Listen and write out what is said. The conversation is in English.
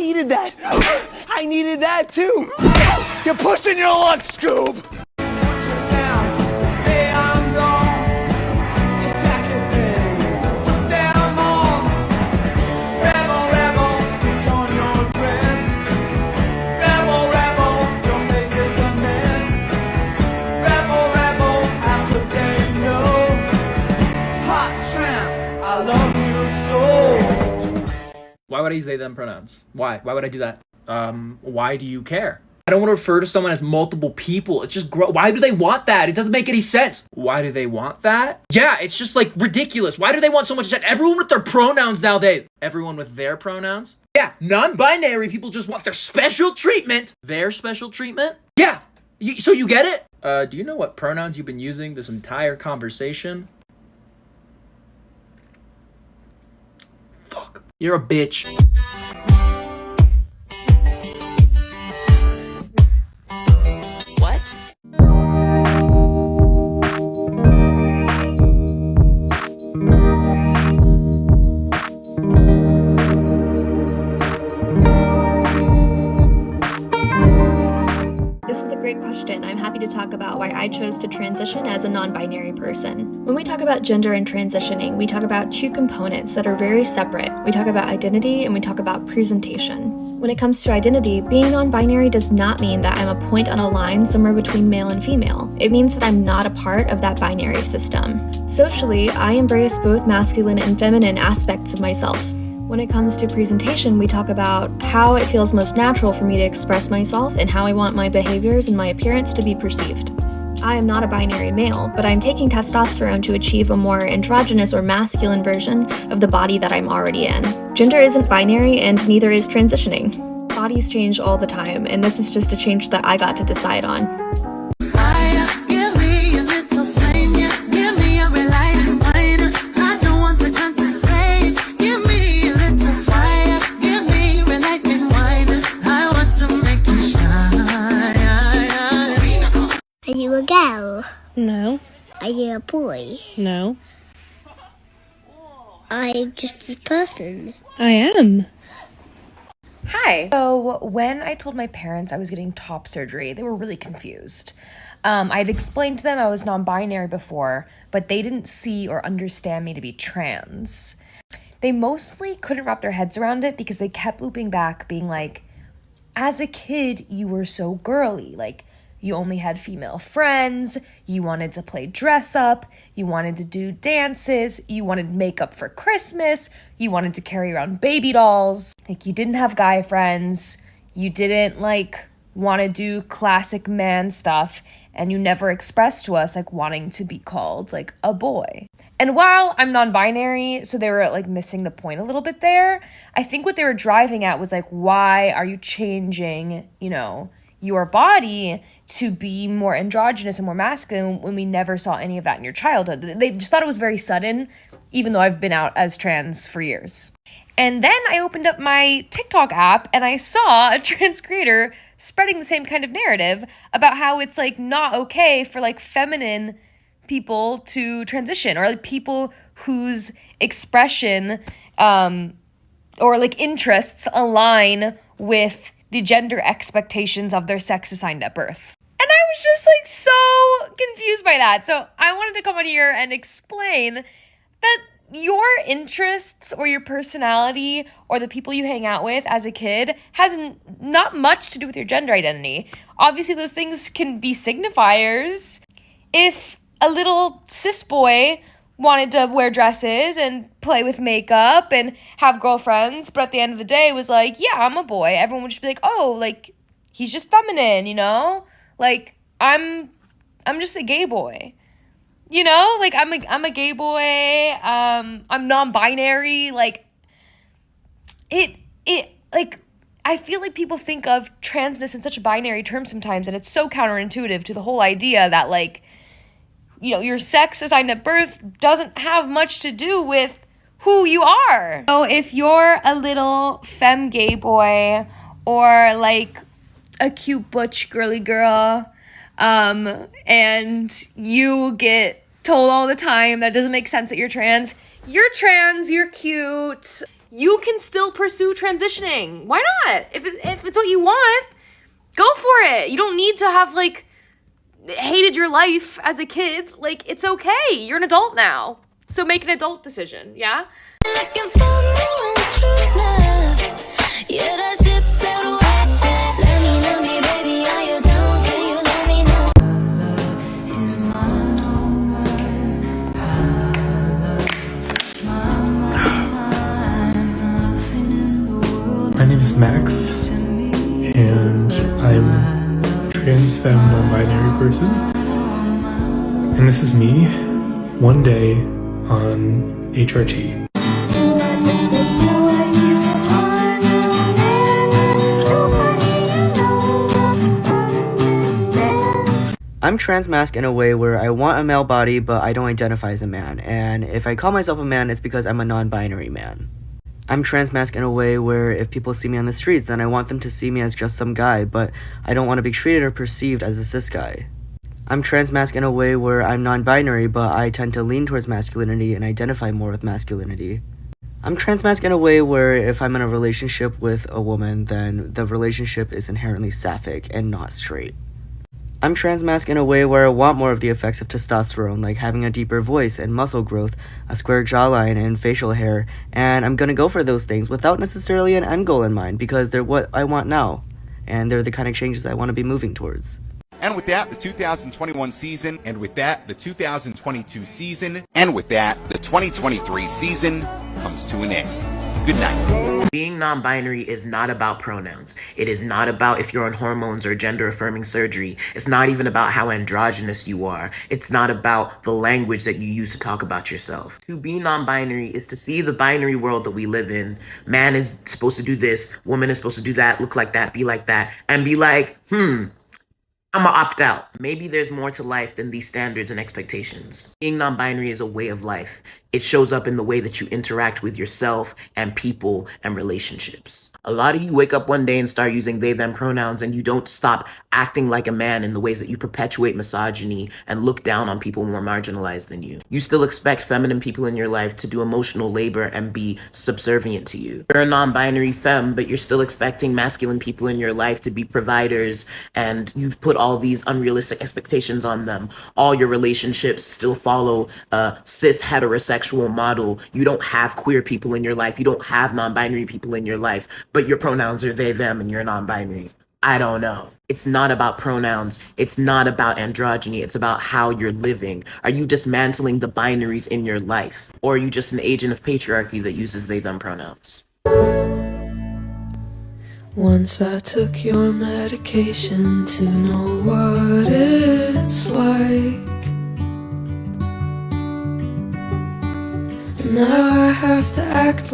needed that. I needed that too. You're pushing your luck, Scoob. Why would I use they, them pronouns? Why? Why would I do that? Why do you care? I don't want to refer to someone as multiple people. It's just why do they want that? It doesn't make any sense. Why do they want that? Yeah, it's just like ridiculous. Why do they want so much attention? Everyone with their pronouns nowadays. Everyone with their pronouns? Yeah, non-binary people just want their special treatment. Their special treatment? Yeah. So you get it? Do you know what pronouns you've been using this entire conversation? Fuck. You're a bitch. What? This is a great question. I'm happy to talk about why I chose to transition as a non-binary person. When we talk about gender and transitioning, we talk about two components that are very separate. We talk about identity and we talk about presentation. When it comes to identity, being non-binary does not mean that I'm a point on a line somewhere between male and female. It means that I'm not a part of that binary system. Socially, I embrace both masculine and feminine aspects of myself. When it comes to presentation, we talk about how it feels most natural for me to express myself and how I want my behaviors and my appearance to be perceived. I am not a binary male, but I'm taking testosterone to achieve a more androgynous or masculine version of the body that I'm already in. Gender isn't binary and neither is transitioning. Bodies change all the time, and this is just a change that I got to decide on. Are you a girl? No. Are you a boy? No. I'm just a person. I am. Hi. So when I told my parents I was getting top surgery, they were really confused. I'd explained to them I was non-binary before, but they didn't see or understand me to be trans. They mostly couldn't wrap their heads around it because they kept looping back, being like, as a kid, you were so girly. Like, you only had female friends, you wanted to play dress up, you wanted to do dances, you wanted makeup for Christmas, you wanted to carry around baby dolls. Like, you didn't have guy friends, you didn't, want to do classic man stuff, and you never expressed to us, wanting to be called, a boy. And while I'm non-binary, so they were, missing the point a little bit there, I think what they were driving at was, why are you changing, your body to be more androgynous and more masculine when we never saw any of that in your childhood? They just thought it was very sudden, even though I've been out as trans for years. And then I opened up my TikTok app and I saw a trans creator spreading the same kind of narrative about how it's not okay for feminine people to transition, or people whose expression or interests align with the gender expectations of their sex assigned at birth. And I was just so confused by that. So I wanted to come on here and explain that your interests or your personality or the people you hang out with as a kid has not much to do with your gender identity. Obviously, those things can be signifiers. If a little cis boy wanted to wear dresses and play with makeup and have girlfriends, but at the end of the day was yeah, I'm a boy, everyone would just be oh, he's just feminine, I'm just a gay boy, I'm a gay boy, I'm non-binary, I feel people think of transness in such a binary term sometimes, and it's so counterintuitive to the whole idea that your sex assigned at birth doesn't have much to do with who you are. So if you're a little femme gay boy or a cute butch girly girl, and you get told all the time that doesn't make sense that you're trans, you're cute, you can still pursue transitioning. Why not? If it's what you want, go for it. You don't need to have, like, hated your life as a kid. Like, it's okay. You're an adult now. So make an adult decision, yeah? Looking for more true love. Yeah, that ship sailed away. Let me know me, baby, are you down? Can you let me know? My name is Max, and I'm trans femme non-binary person. And this is me, one day on HRT. I'm transmasc in a way where I want a male body, but I don't identify as a man. And if I call myself a man, it's because I'm a non-binary man. I'm transmasc in a way where if people see me on the streets, then I want them to see me as just some guy, but I don't want to be treated or perceived as a cis guy. I'm transmasc in a way where I'm non-binary, but I tend to lean towards masculinity and identify more with masculinity. I'm transmasc in a way where if I'm in a relationship with a woman, then the relationship is inherently sapphic and not straight. I'm transmasc in a way where I want more of the effects of testosterone, like having a deeper voice and muscle growth, a square jawline and facial hair, and I'm gonna go for those things without necessarily an end goal in mind because they're what I want now, and they're the kind of changes I want to be moving towards. And with that, the 2021 season, and with that, the 2022 season, and with that, the 2023 season comes to an end. Good night. Being non-binary is not about pronouns. It is not about if you're on hormones or gender-affirming surgery. It's not even about how androgynous you are. It's not about the language that you use to talk about yourself. To be non-binary is to see the binary world that we live in. Man is supposed to do this, woman is supposed to do that, look like that, be like that, and be like, I'm gonna opt out. Maybe there's more to life than these standards and expectations. Being non-binary is a way of life. It shows up in the way that you interact with yourself and people and relationships. A lot of you wake up one day and start using they, them pronouns, and you don't stop acting like a man in the ways that you perpetuate misogyny and look down on people more marginalized than you. You still expect feminine people in your life to do emotional labor and be subservient to you. You're a non-binary femme, but you're still expecting masculine people in your life to be providers, and you've put all these unrealistic expectations on them. All your relationships still follow a cis heterosexual model. You don't have queer people in your life. You don't have non-binary people in your life, but your pronouns are they, them, and you're non-binary. I don't know. It's not about pronouns. It's not about androgyny. It's about how you're living. Are you dismantling the binaries in your life? Or are you just an agent of patriarchy that uses they, them pronouns? Once I took your medication to know what it's like. Now I have to act like